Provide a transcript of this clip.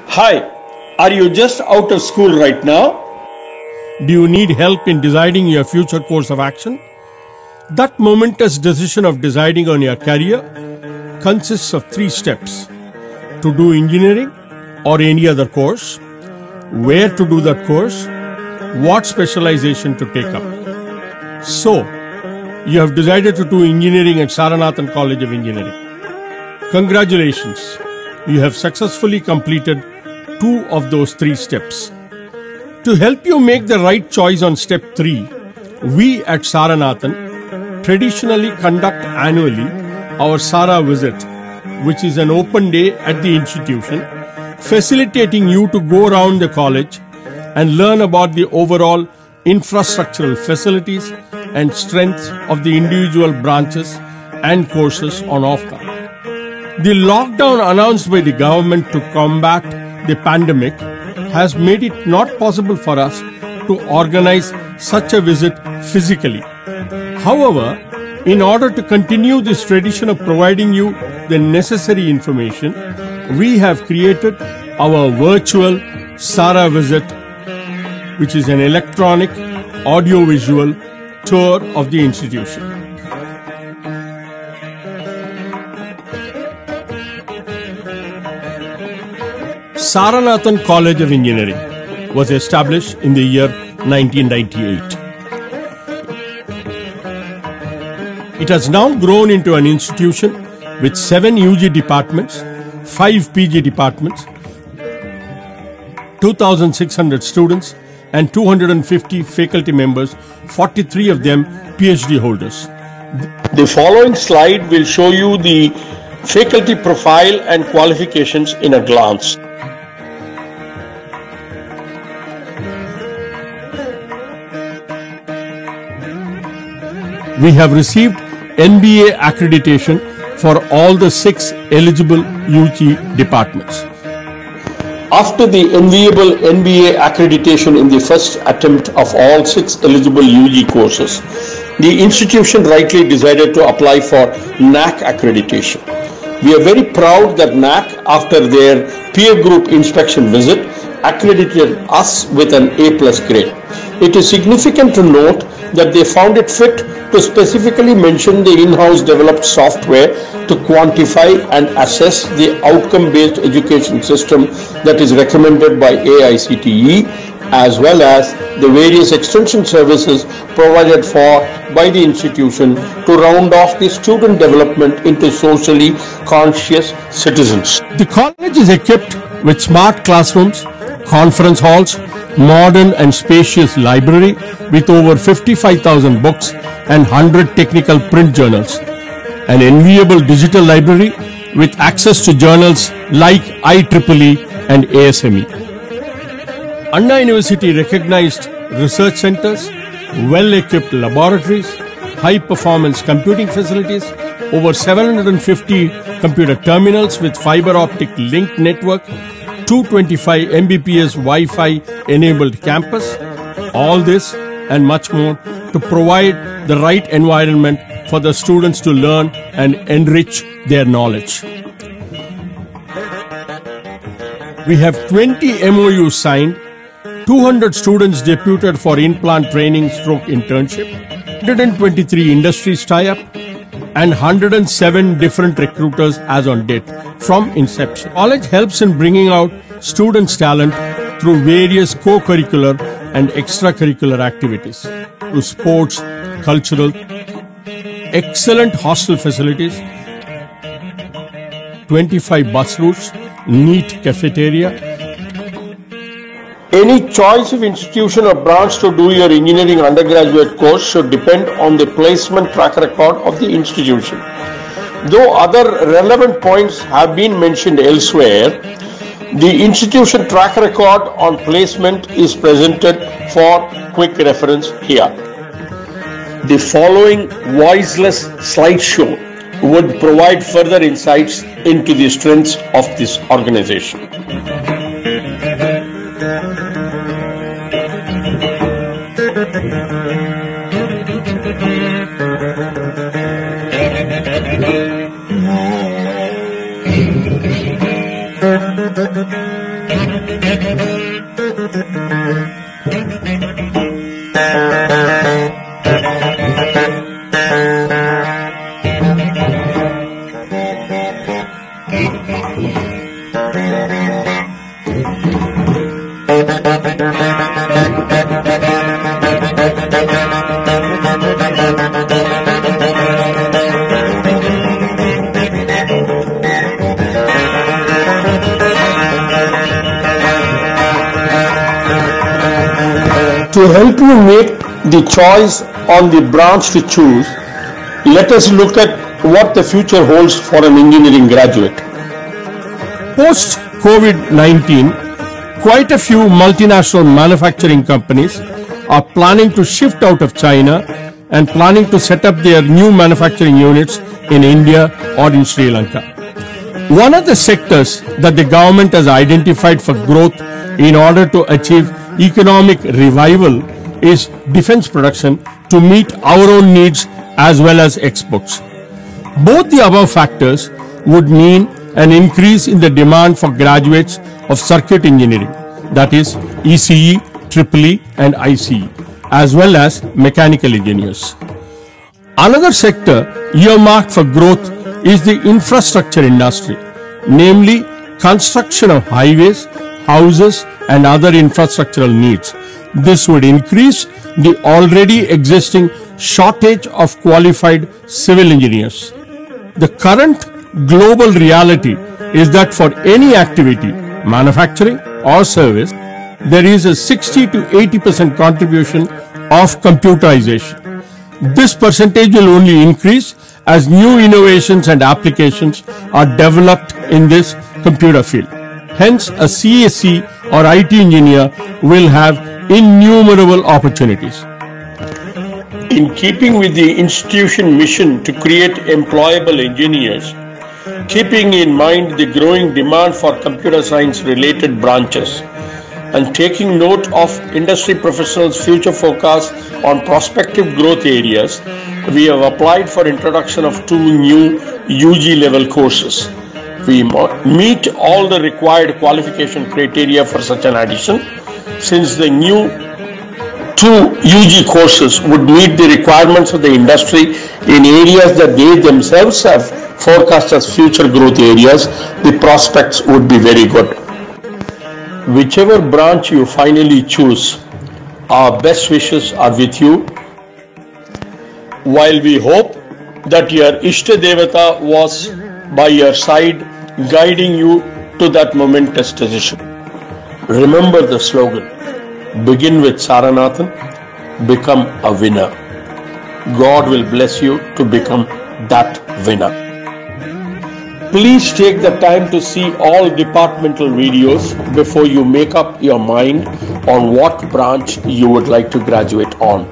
Hi, are you just out of school right now? Do you need help in deciding your future course of action? That momentous decision of deciding on your career consists of 3 steps: to do engineering or any other course, where to do that course, what specialization to take up. So, you have decided to do engineering at Saranathan College of Engineering. Congratulations, you have successfully completed 2 of those 3 steps. To help you make the right choice on step 3, we at Saranathan traditionally conduct annually our Sara Visit, which is an open day at the institution, facilitating you to go around the college and learn about the overall infrastructural facilities and strengths of the individual branches and courses on offer. The lockdown announced by the government to combat the pandemic has made it not possible for us to organize such a visit physically. However, in order to continue this tradition of providing you the necessary information, we have created our virtual Sara Visit, which is an electronic audio-visual tour of the institution. Saranathan College of Engineering was established in the year 1998. It has now grown into an institution with 7 UG departments, 5 PG departments, 2,600 students and 250 faculty members, 43 of them PhD holders. The following slide will show you the faculty profile and qualifications in a glance. We have received NBA accreditation for all the 6 eligible UG departments. After the enviable NBA accreditation in the first attempt of all 6 eligible UG courses, the institution rightly decided to apply for NAAC accreditation. We are very proud that NAAC, after their peer group inspection visit, accredited us with an A+ grade. It is significant to note that they found it fit to specifically mention the in-house developed software to quantify and assess the outcome-based education system that is recommended by AICTE, as well as the various extension services provided for by the institution to round off the student development into socially conscious citizens. The college is equipped with smart classrooms, conference halls, modern and spacious library with over 55,000 books and 100 technical print journals, an enviable digital library with access to journals like IEEE and ASME. Anna University recognized research centers, well-equipped laboratories, high-performance computing facilities, over 750 computer terminals with fiber optic link network, 225 Mbps Wi-Fi enabled campus, all this and much more to provide the right environment for the students to learn and enrich their knowledge. We have 20 MOUs signed, 200 students deputed for in-plant training stroke internship, 123 industries tie-up, and 107 different recruiters as on date from inception. College helps in bringing out students' talent through various co-curricular and extracurricular activities, through sports, cultural, excellent hostel facilities, 25 bus routes, neat cafeteria. Any choice of institution or branch to do your engineering undergraduate course should depend on the placement track record of the institution. Though other relevant points have been mentioned elsewhere, the institution track record on placement is presented for quick reference here. The following voiceless slideshow would provide further insights into the strengths of this organization. To help you make the choice on the branch to choose, let us look at what the future holds for an engineering graduate. Post-COVID-19, quite a few multinational manufacturing companies are planning to shift out of China and planning to set up their new manufacturing units in India or in Sri Lanka. One of the sectors that the government has identified for growth in order to achieve economic revival is defense production to meet our own needs as well as exports. Both the above factors would mean an increase in the demand for graduates of circuit engineering, that is ECE, EEE and ICE, as well as mechanical engineers. Another sector earmarked for growth is the infrastructure industry, namely construction of highways, houses and other infrastructural needs. This would increase the already existing shortage of qualified civil engineers. The current global reality is that for any activity, manufacturing or service, there is a 60 to 80% contribution of computerization. This percentage will only increase as new innovations and applications are developed in this computer field. Hence, a CSE or IT engineer will have innumerable opportunities. In keeping with the institution mission to create employable engineers, keeping in mind the growing demand for computer science related branches, and taking note of industry professionals' future forecasts on prospective growth areas, we have applied for introduction of 2 new UG level courses. We meet all the required qualification criteria for such an addition, since the new 2 UG courses would meet the requirements of the industry in areas that they themselves have forecast as future growth areas. The prospects would be very good. Whichever branch you finally choose, our best wishes are with you. While we hope that your Ishta Devata was by your side, guiding you to that momentous decision. Remember the slogan, begin with Saranathan, become a winner. God will bless you to become that winner. Please take the time to see all departmental videos before you make up your mind on what branch you would like to graduate on.